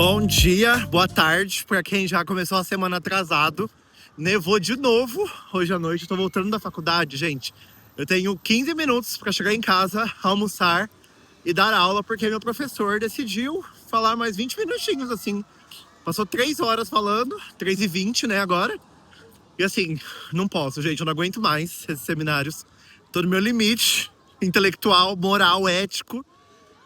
Bom dia, boa tarde pra quem já começou a semana atrasado. Nevou de novo hoje à noite, eu tô voltando da faculdade, gente. Eu tenho 15 minutos pra chegar em casa, almoçar e dar aula, porque meu professor decidiu falar mais 20 minutinhos, assim. Passou 3 horas falando, 3h20, né, agora. E assim, não posso, gente, eu não aguento mais esses seminários. Tô no meu limite intelectual, moral, ético,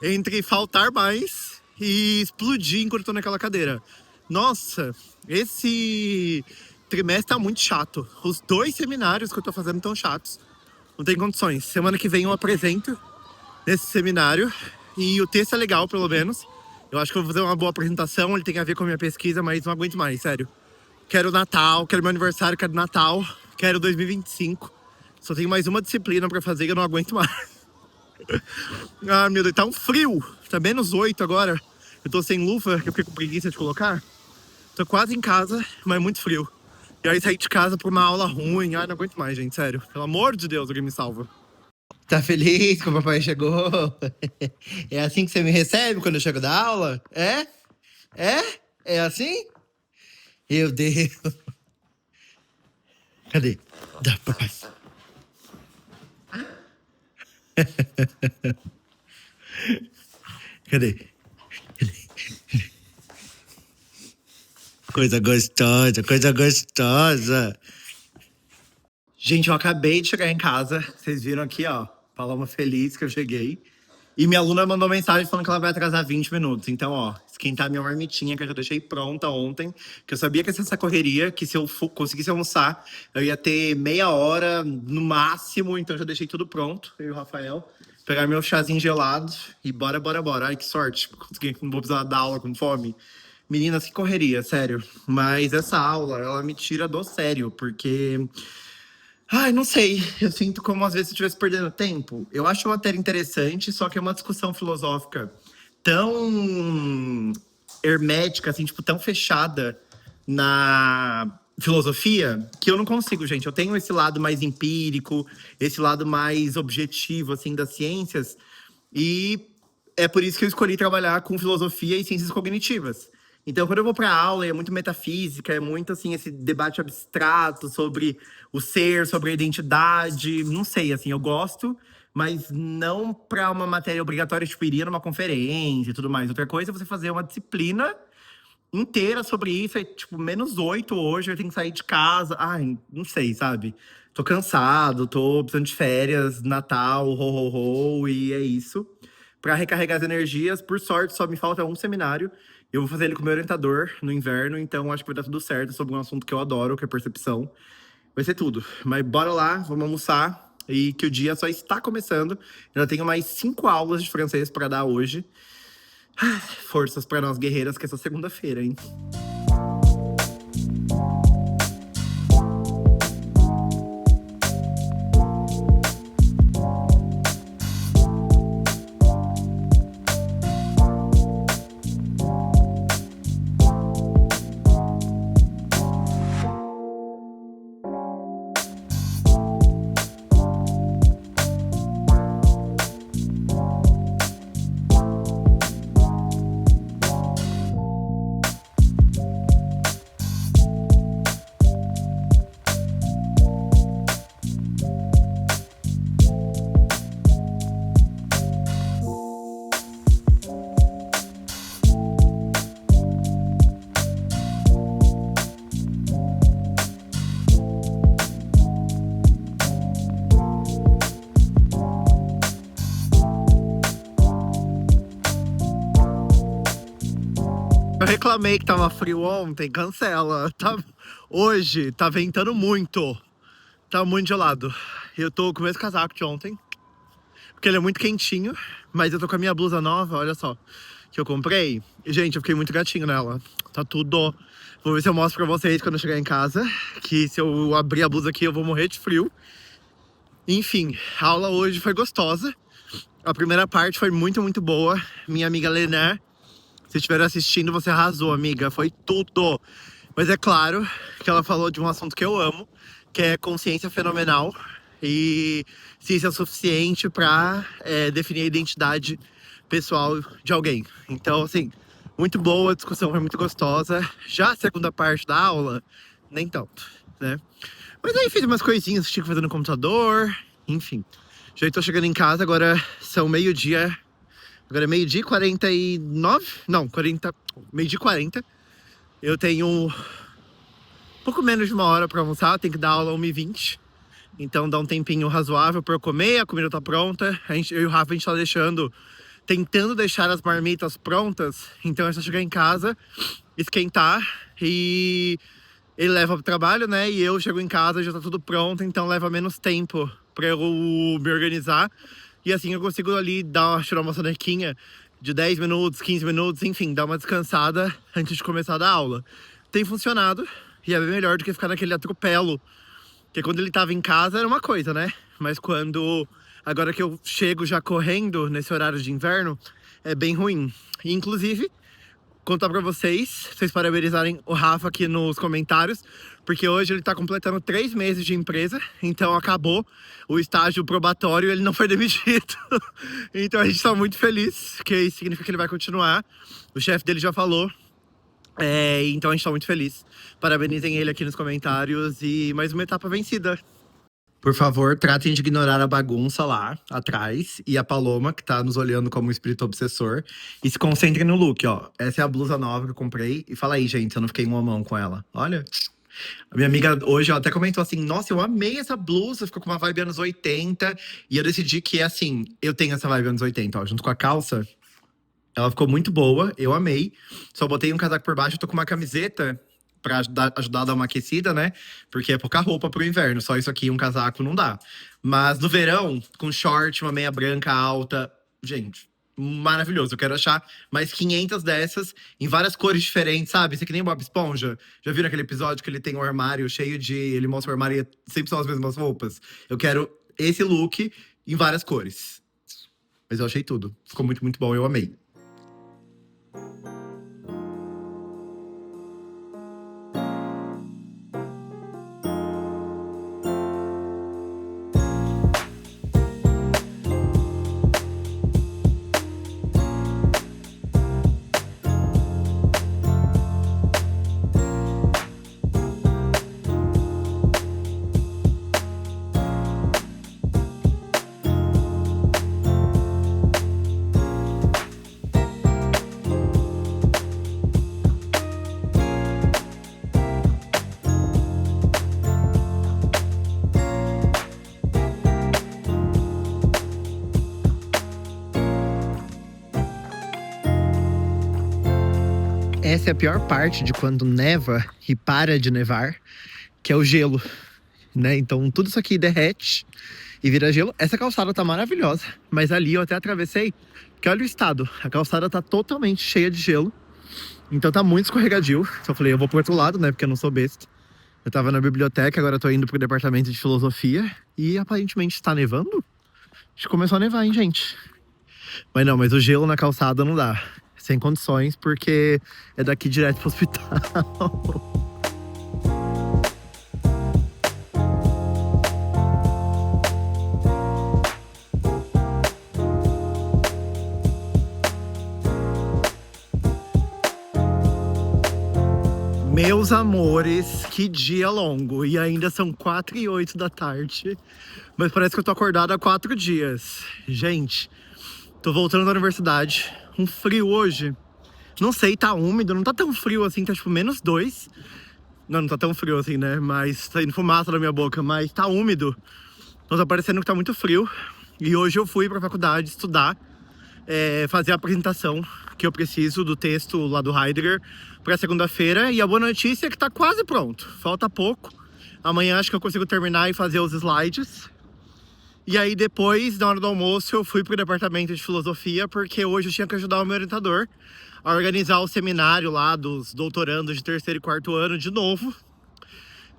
entre faltar mais e explodir enquanto tô naquela cadeira. Nossa, esse trimestre tá muito chato. Os 2 seminários que eu tô fazendo tão chatos. Não tem condições. Semana que vem eu apresento nesse seminário e o texto é legal, pelo menos. Eu acho que eu vou fazer uma boa apresentação, ele tem a ver com a minha pesquisa, mas não aguento mais, sério. Quero Natal, quero meu aniversário, quero Natal, quero 2025. Só tenho mais uma disciplina pra fazer e eu não aguento mais. Ah, meu Deus, tá um frio. Tá -8 agora. Eu tô sem luva, que eu fiquei com preguiça de colocar. Tô quase em casa, mas é muito frio. E aí sair de casa pra uma aula ruim. Ai, não aguento mais, gente, sério. Pelo amor de Deus, alguém me salva. Tá feliz que o papai chegou? É assim que você me recebe quando eu chego da aula? É? É? É assim? Meu Deus. Cadê? Dá, papai. Cadê? Coisa gostosa, coisa gostosa. Gente, eu acabei de chegar em casa. Vocês viram aqui, ó. Paloma feliz que eu cheguei. E minha aluna mandou mensagem falando que ela vai atrasar 20 minutos. Então, ó, esquentar minha marmitinha, que eu já deixei pronta ontem. Que eu sabia que ia ser essa correria, que se eu conseguisse almoçar, eu ia ter meia hora no máximo. Então, eu já deixei tudo pronto, eu e o Rafael. Pegar meu chazinho gelado e bora, bora, bora. Ai, que sorte. Consegui, não vou precisar dar aula com fome. Menina, que correria, sério. Mas essa aula, ela me tira do sério, porque... Ai, não sei. Eu sinto como às vezes eu estivesse perdendo tempo. Eu acho a matéria interessante, só que é uma discussão filosófica tão hermética, assim, tipo, tão fechada na filosofia, que eu não consigo, gente. Eu tenho esse lado mais empírico, esse lado mais objetivo, assim, das ciências. E é por isso que eu escolhi trabalhar com filosofia e ciências cognitivas. Então, quando eu vou para aula, é muito metafísica, é muito assim esse debate abstrato sobre o ser, sobre a identidade. Não sei, assim, eu gosto, mas não para uma matéria obrigatória, tipo, iria numa conferência e tudo mais. Outra coisa é você fazer uma disciplina inteira sobre isso, é tipo -8 hoje, eu tenho que sair de casa. Ai, não sei, sabe? Tô cansado, tô precisando de férias, Natal, ho, ho, ho, e é isso. Pra recarregar as energias, por sorte, só me falta um seminário. Eu vou fazer ele com o meu orientador no inverno, então acho que vai dar tudo certo sobre um assunto que eu adoro, que é percepção. Vai ser tudo. Mas bora lá, vamos almoçar. E que o dia só está começando. Eu tenho mais 5 aulas de francês pra dar hoje. Forças pra nós guerreiras, que essa segunda-feira, hein? Eu reclamei que tava frio ontem, cancela. Hoje tá ventando muito. Tá muito gelado. Eu tô com o mesmo casaco de ontem, porque ele é muito quentinho. Mas eu tô com a minha blusa nova, olha só, que eu comprei. E, gente, eu fiquei muito gatinho nela. Tá tudo... Vou ver se eu mostro pra vocês quando eu chegar em casa. Que se eu abrir a blusa aqui, eu vou morrer de frio. Enfim, a aula hoje foi gostosa. A primeira parte foi muito, muito boa. Minha amiga Lené, se estiver assistindo, você arrasou, amiga. Foi tudo. Mas é claro que ela falou de um assunto que eu amo, que é consciência fenomenal. E se isso é suficiente pra definir a identidade pessoal de alguém. Então, assim, Muito boa, a discussão foi muito gostosa. Já a segunda parte da aula, nem tanto, né? Mas aí fiz umas coisinhas que tinha que fazer no computador, enfim. Já tô chegando em casa, agora são meio-dia. Agora é meio-dia e 49? Não, 40. Meio-dia e 40. Eu tenho pouco menos de uma hora pra almoçar, tenho que dar aula 1h20. Então dá um tempinho razoável pra eu comer, a comida tá pronta. Eu e o Rafa, a gente tá tentando deixar as marmitas prontas. Então é só chegar em casa, esquentar e ele leva pro trabalho, né? E eu chego em casa, já tá tudo pronto, então leva menos tempo pra eu me organizar. E assim eu consigo ali tirar uma sonequinha de 10 minutos, 15 minutos, enfim, dar uma descansada antes de começar a dar aula. Tem funcionado e é bem melhor do que ficar naquele atropelo. Porque quando ele tava em casa era uma coisa, né? Mas agora que eu chego já correndo nesse horário de inverno, é bem ruim. E, inclusive, contar pra vocês parabenizarem o Rafa aqui nos comentários, porque hoje ele tá completando 3 meses de empresa, então acabou o estágio probatório e ele não foi demitido. Então a gente tá muito feliz, porque isso significa que ele vai continuar. O chefe dele já falou. Então a gente tá muito feliz. Parabenizem ele aqui nos comentários e mais uma etapa vencida. Por favor, tratem de ignorar a bagunça lá atrás e a Paloma, que tá nos olhando como um espírito obsessor. E se concentrem no look, ó. Essa é a blusa nova que eu comprei. E fala aí, gente, eu não fiquei em uma mão com ela. Olha. A minha amiga hoje até comentou assim: nossa, eu amei essa blusa, ficou com uma vibe anos 80. E eu decidi que, assim, eu tenho essa vibe anos 80, ó, junto com a calça. Ela ficou muito boa, eu amei. Só botei um casaco por baixo, tô com uma camiseta pra ajudar a dar uma aquecida, né? Porque é pouca roupa pro inverno, só isso aqui, um casaco não dá. Mas no verão, com short, uma meia branca alta, gente, maravilhoso. Eu quero achar mais 500 dessas em várias cores diferentes, sabe? Isso aqui nem Bob Esponja. Já viram aquele episódio que ele tem um armário cheio de... Ele mostra o armário e sempre são as mesmas roupas? Eu quero esse look em várias cores. Mas eu achei tudo. Ficou muito, muito bom, eu amei. Essa é a pior parte de quando neva e para de nevar, que é o gelo, né? Então tudo isso aqui derrete e vira gelo. Essa calçada tá maravilhosa, mas ali eu até atravessei, porque olha o estado. A calçada tá totalmente cheia de gelo, então tá muito escorregadio. Então eu falei, eu vou pro outro lado, né? Porque eu não sou besta. Eu tava na biblioteca, agora eu tô indo pro departamento de filosofia e aparentemente tá nevando. Acho que começou a nevar, hein, gente? Mas não, mas o gelo na calçada não dá. Sem condições, porque é daqui direto pro hospital. Meus amores, que dia longo. E ainda são 4h08 da tarde. Mas parece que eu tô acordado há 4 dias. Gente, tô voltando da universidade. Um frio hoje. Não sei, tá úmido. Não tá tão frio assim, tá tipo -2. Não tá tão frio assim, né? Mas tá indo fumaça na minha boca. Mas tá úmido. Então tá parecendo que tá muito frio. E hoje eu fui pra faculdade estudar. Fazer a apresentação que eu preciso do texto lá do Heidegger pra segunda-feira. E a boa notícia é que tá quase pronto. Falta pouco. Amanhã acho que eu consigo terminar e fazer os slides. E aí depois, na hora do almoço, eu fui pro departamento de filosofia, porque hoje eu tinha que ajudar o meu orientador a organizar o seminário lá dos doutorandos de 3º e 4º ano de novo.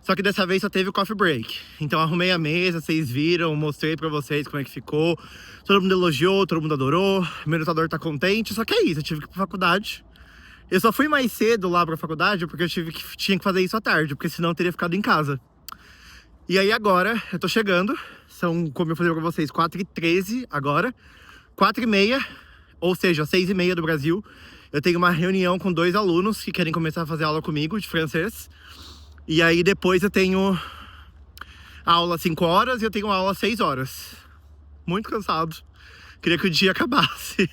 Só que dessa vez só teve o coffee break. Então arrumei a mesa, vocês viram, mostrei pra vocês como é que ficou. Todo mundo elogiou, todo mundo adorou, meu orientador tá contente. Só que é isso, eu tive que ir pra faculdade. Eu só fui mais cedo lá pra faculdade porque eu tinha que fazer isso à tarde, porque senão eu teria ficado em casa. E aí agora, eu tô chegando, são, como eu falei pra vocês, 4h13 agora, 4h30, ou seja, 6h30 do Brasil. eu tenho uma reunião com 2 alunos que querem começar a fazer aula comigo de francês. E aí depois eu tenho aula 5 horas e eu tenho aula 6 horas. Muito cansado. Queria que o dia acabasse.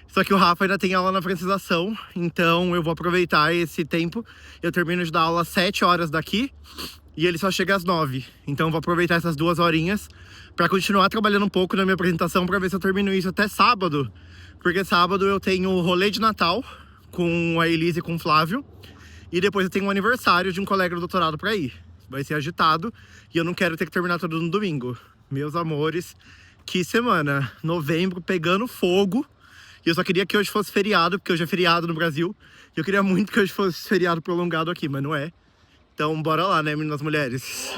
Só que o Rafa ainda tem aula na francização, então eu vou aproveitar esse tempo. Eu termino de dar aula às 7 horas daqui e ele só chega às 9. Então eu vou aproveitar essas 2 horinhas pra continuar trabalhando um pouco na minha apresentação pra ver se eu termino isso até sábado. Porque sábado eu tenho o rolê de Natal com a Elise e com o Flávio. E depois eu tenho um aniversário de um colega do doutorado pra ir. Vai ser agitado e eu não quero ter que terminar tudo no domingo. Meus amores, que semana. Novembro pegando fogo. E eu só queria que hoje fosse feriado, porque hoje é feriado no Brasil. E eu queria muito que hoje fosse feriado prolongado aqui, mas não é. Então bora lá, né, meninas mulheres?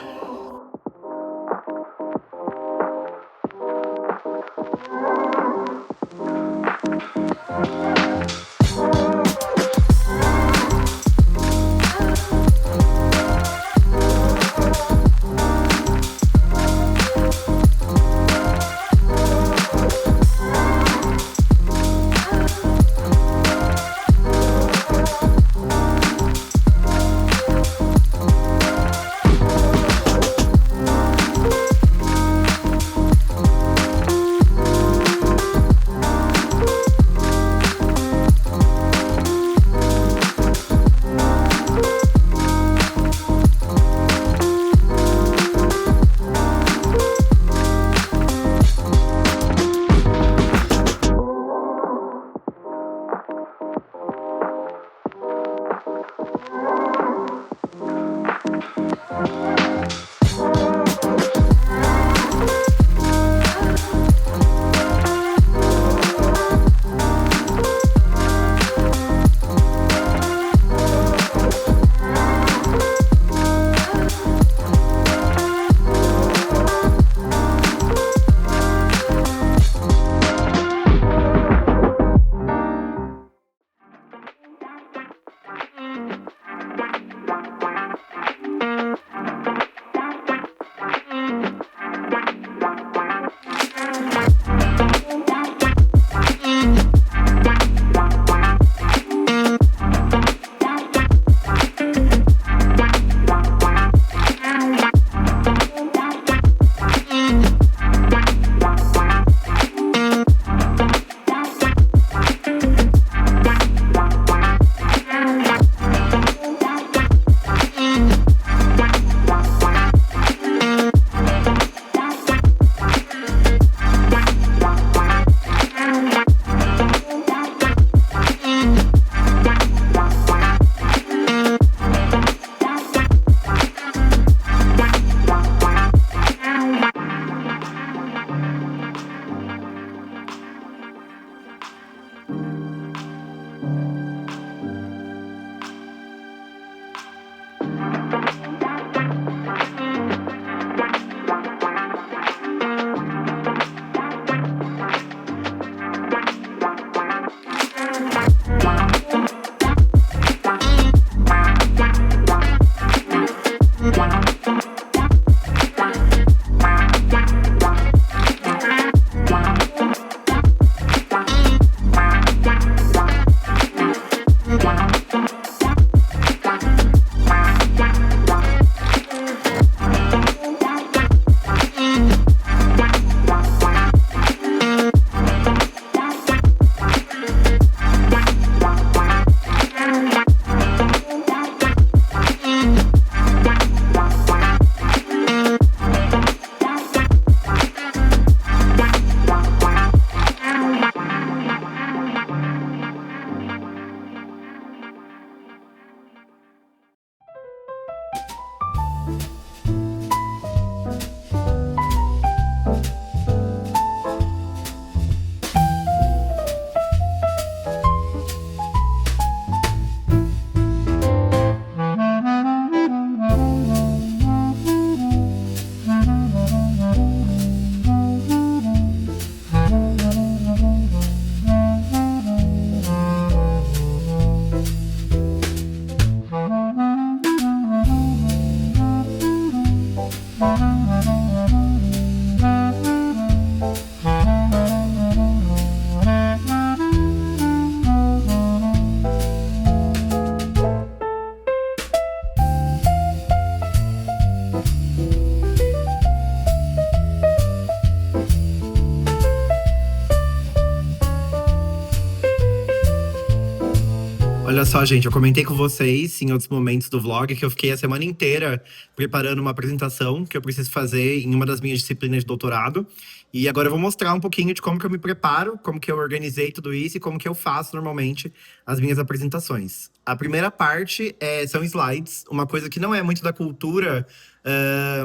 Olha só, gente, eu comentei com vocês em outros momentos do vlog que eu fiquei a semana inteira preparando uma apresentação que eu preciso fazer em uma das minhas disciplinas de doutorado. E agora eu vou mostrar um pouquinho de como que eu me preparo, como que eu organizei tudo isso e como que eu faço normalmente as minhas apresentações. A primeira parte são slides, uma coisa que não é muito da cultura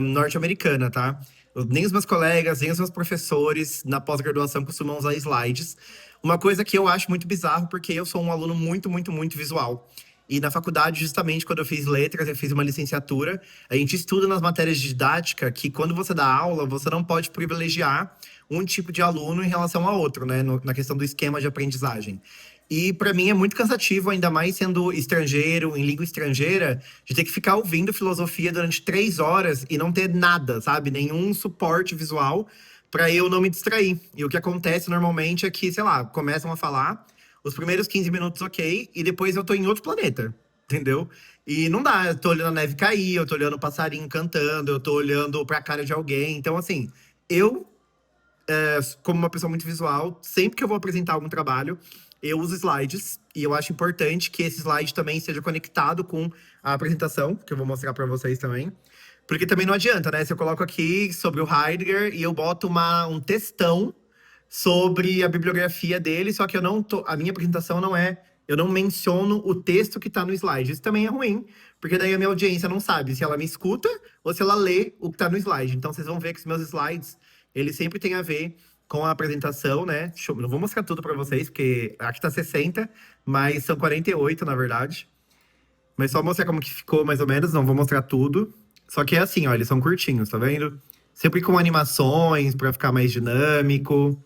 norte-americana, tá? Nem os meus colegas, nem os meus professores na pós-graduação costumam usar slides. Uma coisa que eu acho muito bizarro, porque eu sou um aluno muito, muito, muito visual. E na faculdade, justamente quando eu fiz letras, eu fiz uma licenciatura, a gente estuda nas matérias de didática que quando você dá aula, você não pode privilegiar um tipo de aluno em relação a outro, né? Na questão do esquema de aprendizagem. E para mim é muito cansativo, ainda mais sendo estrangeiro, em língua estrangeira, de ter que ficar ouvindo filosofia durante 3 horas e não ter nada, sabe? Nenhum suporte visual para eu não me distrair. E o que acontece normalmente é que, sei lá, começam a falar, os primeiros 15 minutos ok, e depois eu tô em outro planeta, entendeu? E não dá, eu tô olhando a neve cair, eu tô olhando o passarinho cantando, eu tô olhando pra cara de alguém. Então, assim, eu como uma pessoa muito visual, sempre que eu vou apresentar algum trabalho, eu uso slides. E eu acho importante que esse slide também seja conectado com a apresentação, que eu vou mostrar para vocês também. Porque também não adianta, né? Se eu coloco aqui sobre o Heidegger e eu boto um textão sobre a bibliografia dele, só que a minha apresentação não é. Eu não menciono o texto que tá no slide. Isso também é ruim, porque daí a minha audiência não sabe se ela me escuta ou se ela lê o que tá no slide. Então vocês vão ver que os meus slides ele sempre tem a ver com a apresentação, né? Não vou mostrar tudo para vocês, porque aqui tá 60, mas são 48, na verdade. Mas só mostrar como que ficou, mais ou menos. Não vou mostrar tudo. Só que é assim, ó, eles são curtinhos, tá vendo? Sempre com animações, para ficar mais dinâmico.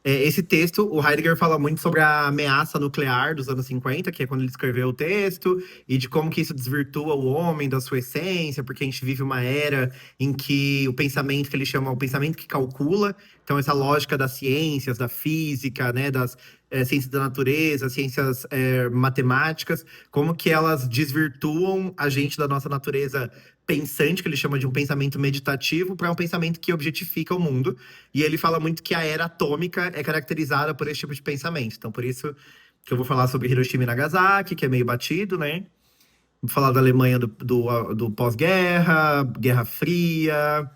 Esse texto, o Heidegger fala muito sobre a ameaça nuclear dos anos 50, que é quando ele escreveu o texto, e de como que isso desvirtua o homem da sua essência, porque a gente vive uma era em que o pensamento que ele chama o pensamento que calcula, então essa lógica das ciências, da física, né, das ciências da natureza, ciências matemáticas, como que elas desvirtuam a gente da nossa natureza pensante, que ele chama de um pensamento meditativo, para um pensamento que objetifica o mundo. E ele fala muito que a era atômica é caracterizada por esse tipo de pensamento. Então, por isso que eu vou falar sobre Hiroshima e Nagasaki, que é meio batido, né? Vou falar da Alemanha do pós-guerra, Guerra Fria.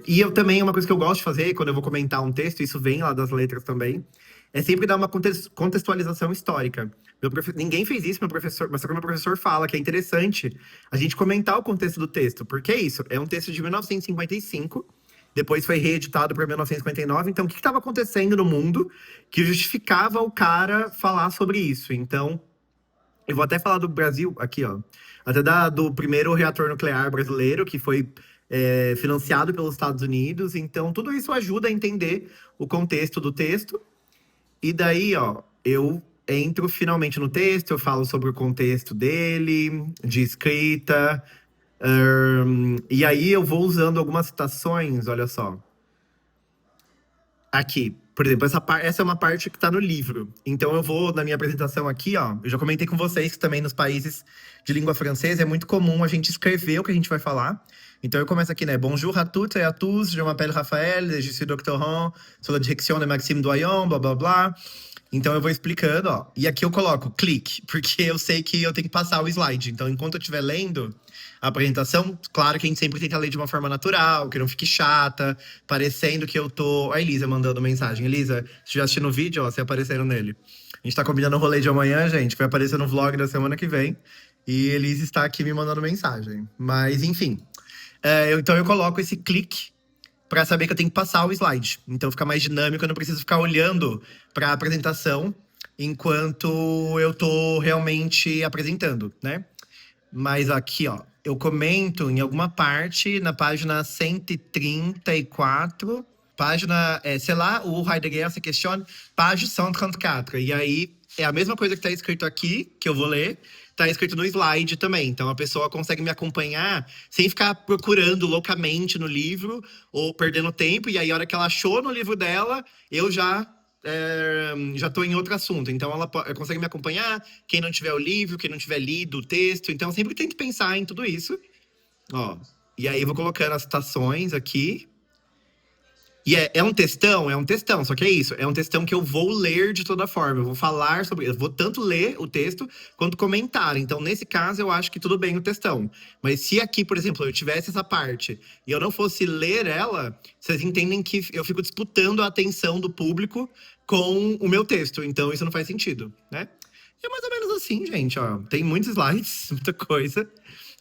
E eu também, uma coisa que eu gosto de fazer, quando eu vou comentar um texto, isso vem lá das letras também, é sempre dar uma contextualização histórica. Ninguém fez isso, meu professor, mas só que meu professor fala que é interessante a gente comentar o contexto do texto, porque é isso, é um texto de 1955, depois foi reeditado para 1959, então o que estava acontecendo no mundo que justificava o cara falar sobre isso? Então, eu vou até falar do Brasil, aqui, ó, até do primeiro reator nuclear brasileiro, que foi financiado pelos Estados Unidos, então tudo isso ajuda a entender o contexto do texto. E daí, ó, eu entro finalmente no texto, eu falo sobre o contexto dele, de escrita, e aí eu vou usando algumas citações, olha só. Aqui, por exemplo, essa é uma parte que tá no livro. Então eu vou, na minha apresentação aqui, ó, eu já comentei com vocês que também nos países de língua francesa é muito comum a gente escrever o que a gente vai falar. Então eu começo aqui, né? Bonjour à toutes et à tous, je m'appelle Raphaël, je suis doctorant sur la direction de Maxime Doyon, blá blá blá. Então eu vou explicando, ó. E aqui eu coloco clique, porque eu sei que eu tenho que passar o slide. Então, enquanto eu estiver lendo a apresentação, claro que a gente sempre tenta ler de uma forma natural, que não fique chata, parecendo que eu tô. A Elisa mandando mensagem. Elisa, se estiver assistindo o vídeo, ó, você aparecendo nele. A gente tá combinando o rolê de amanhã, gente. Vai aparecer no vlog da semana que vem. E Elisa está aqui me mandando mensagem. Mas, enfim. Então eu coloco esse clique para saber que eu tenho que passar o slide. Então fica mais dinâmico, eu não preciso ficar olhando para a apresentação enquanto eu tô realmente apresentando, né? Mas aqui, ó, eu comento em alguma parte na página 134, página, sei lá, o Heidegger se questiona, página 134. E aí é a mesma coisa que tá escrito aqui, que eu vou ler, tá escrito no slide também. Então a pessoa consegue me acompanhar sem ficar procurando loucamente no livro ou perdendo tempo. E aí, a hora que ela achou no livro dela, eu já tô em outro assunto. Então ela consegue me acompanhar, quem não tiver o livro, quem não tiver lido o texto. Então eu sempre tento pensar em tudo isso. Ó, e aí eu vou colocando as citações aqui. E é um textão? É um textão, só que é isso. É um textão que eu vou ler de toda forma. Eu vou falar sobre. Eu vou tanto ler o texto quanto comentar. Então, nesse caso, eu acho que tudo bem o textão. Mas se aqui, por exemplo, eu tivesse essa parte e eu não fosse ler ela, vocês entendem que eu fico disputando a atenção do público com o meu texto. Então, isso não faz sentido, né? E é mais ou menos assim, gente, ó. Tem muitos slides, muita coisa.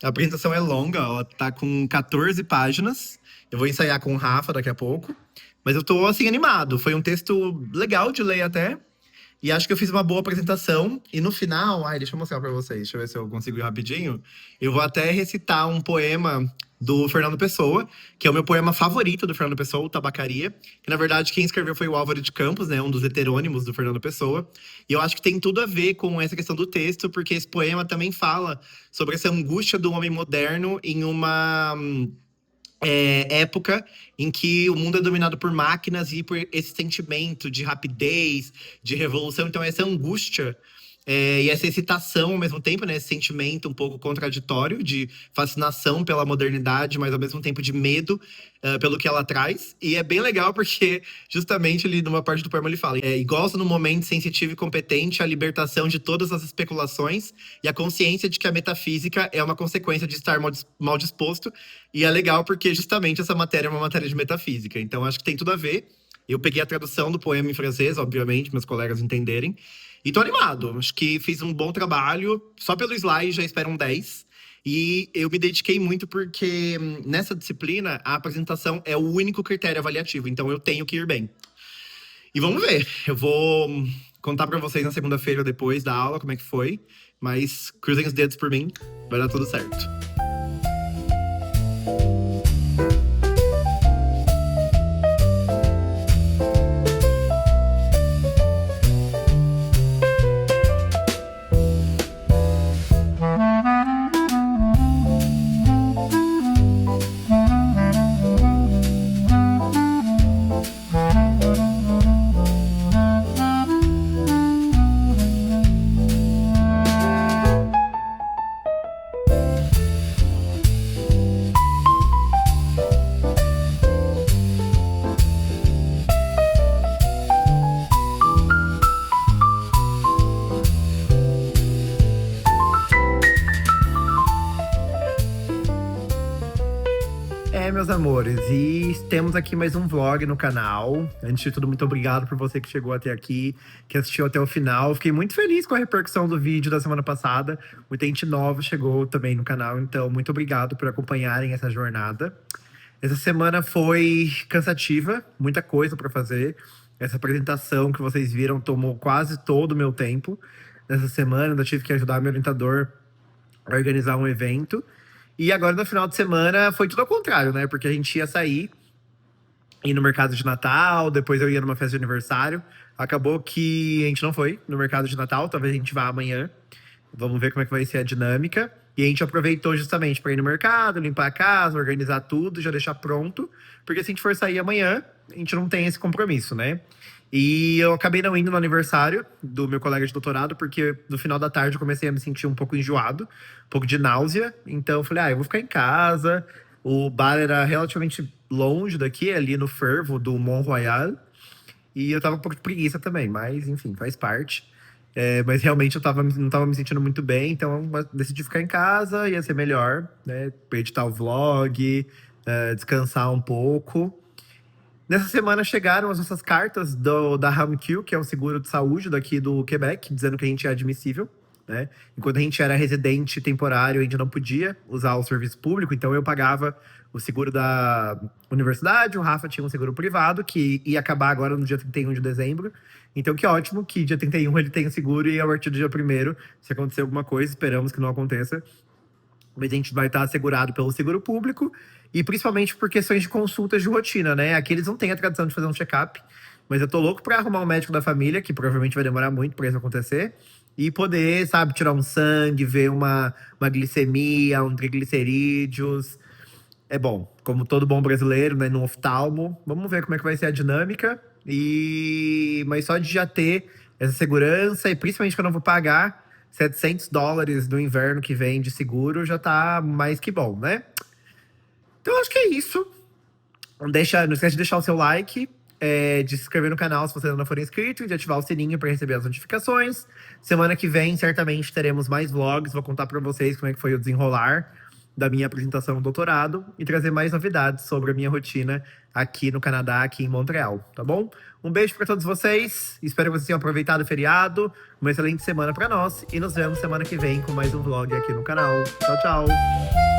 A apresentação é longa, ó. Tá com 14 páginas. Eu vou ensaiar com o Rafa daqui a pouco. Mas eu tô, assim, animado. Foi um texto legal de ler até. E acho que eu fiz uma boa apresentação. E no final, deixa eu mostrar pra vocês. Deixa eu ver se eu consigo ir rapidinho. Eu vou até recitar um poema do Fernando Pessoa, que é o meu poema favorito do Fernando Pessoa, o Tabacaria. Que, na verdade, quem escreveu foi o Álvaro de Campos, né? Um dos heterônimos do Fernando Pessoa. E eu acho que tem tudo a ver com essa questão do texto, porque esse poema também fala sobre essa angústia do homem moderno em uma época em que o mundo é dominado por máquinas e por esse sentimento de rapidez, de revolução. Então, essa angústia e essa excitação ao mesmo tempo, né? Esse sentimento um pouco contraditório de fascinação pela modernidade, mas ao mesmo tempo de medo pelo que ela traz. E é bem legal porque, justamente, ali numa parte do poema ele fala: e goza no momento sensitivo e competente a libertação de todas as especulações e a consciência de que a metafísica é uma consequência de estar mal disposto. E é legal porque, justamente, essa matéria é uma matéria de metafísica. Então, acho que tem tudo a ver. Eu peguei a tradução do poema em francês, obviamente, meus colegas entenderem. E tô animado. Acho que fiz um bom trabalho. Só pelo slide já espero um 10. E eu me dediquei muito porque nessa disciplina a apresentação é o único critério avaliativo. Então eu tenho que ir bem. E vamos ver. Eu vou contar pra vocês na segunda-feira depois da aula como é que foi. Mas cruzem os dedos por mim. Vai dar tudo certo. Meus amores, e temos aqui mais um vlog no canal. Antes de tudo, muito obrigado por você que chegou até aqui, que assistiu até o final. Fiquei muito feliz com a repercussão do vídeo da semana passada. Muita gente nova chegou também no canal, então muito obrigado por acompanharem essa jornada. Essa semana foi cansativa, muita coisa para fazer. Essa apresentação que vocês viram tomou quase todo o meu tempo. Nessa semana, eu tive que ajudar meu orientador a organizar um evento. E agora, no final de semana, foi tudo ao contrário, né? Porque a gente ia sair, ir no mercado de Natal, depois eu ia numa festa de aniversário. Acabou que a gente não foi no mercado de Natal, talvez a gente vá amanhã. Vamos ver como é que vai ser a dinâmica. E a gente aproveitou justamente para ir no mercado, limpar a casa, organizar tudo, já deixar pronto. Porque se a gente for sair amanhã, a gente não tem esse compromisso, né? E eu acabei não indo no aniversário do meu colega de doutorado, porque no final da tarde eu comecei a me sentir um pouco enjoado, um pouco de náusea. Então eu falei, eu vou ficar em casa. O bar era relativamente longe daqui, ali no fervo do Mont Royal. E eu tava um pouco de preguiça também, mas enfim, faz parte. Mas realmente eu não tava me sentindo muito bem, então eu decidi ficar em casa, ia ser melhor, né? Pra editar o vlog, descansar um pouco. Nessa semana chegaram as nossas cartas da RAMQ, que é um seguro de saúde daqui do Quebec, dizendo que a gente é admissível, né? Enquanto a gente era residente temporário, a gente não podia usar o serviço público, então eu pagava o seguro da universidade, o Rafa tinha um seguro privado, que ia acabar agora no dia 31 de dezembro. Então que ótimo que dia 31 ele tem o seguro e a partir do dia 1º, se acontecer alguma coisa, esperamos que não aconteça, mas a gente vai estar assegurado pelo seguro público. E principalmente por questões de consultas de rotina, né? Aqui eles não têm a tradição de fazer um check-up, mas eu tô louco pra arrumar um médico da família, que provavelmente vai demorar muito pra isso acontecer, e poder, sabe, tirar um sangue, ver uma glicemia, um triglicerídeos. É bom, como todo bom brasileiro, né, no oftalmo. Vamos ver como é que vai ser a dinâmica. Mas só de já ter essa segurança, e principalmente que eu não vou pagar $700 no inverno que vem de seguro, já tá mais que bom, né? Então, acho que é isso. Não esquece de deixar o seu like, de se inscrever no canal se você ainda não for inscrito, e de ativar o sininho para receber as notificações. Semana que vem, certamente, teremos mais vlogs. Vou contar para vocês como é que foi o desenrolar da minha apresentação no doutorado e trazer mais novidades sobre a minha rotina aqui no Canadá, aqui em Montreal, tá bom? Um beijo para todos vocês. Espero que vocês tenham aproveitado o feriado. Uma excelente semana para nós e nos vemos semana que vem com mais um vlog aqui no canal. Tchau, tchau!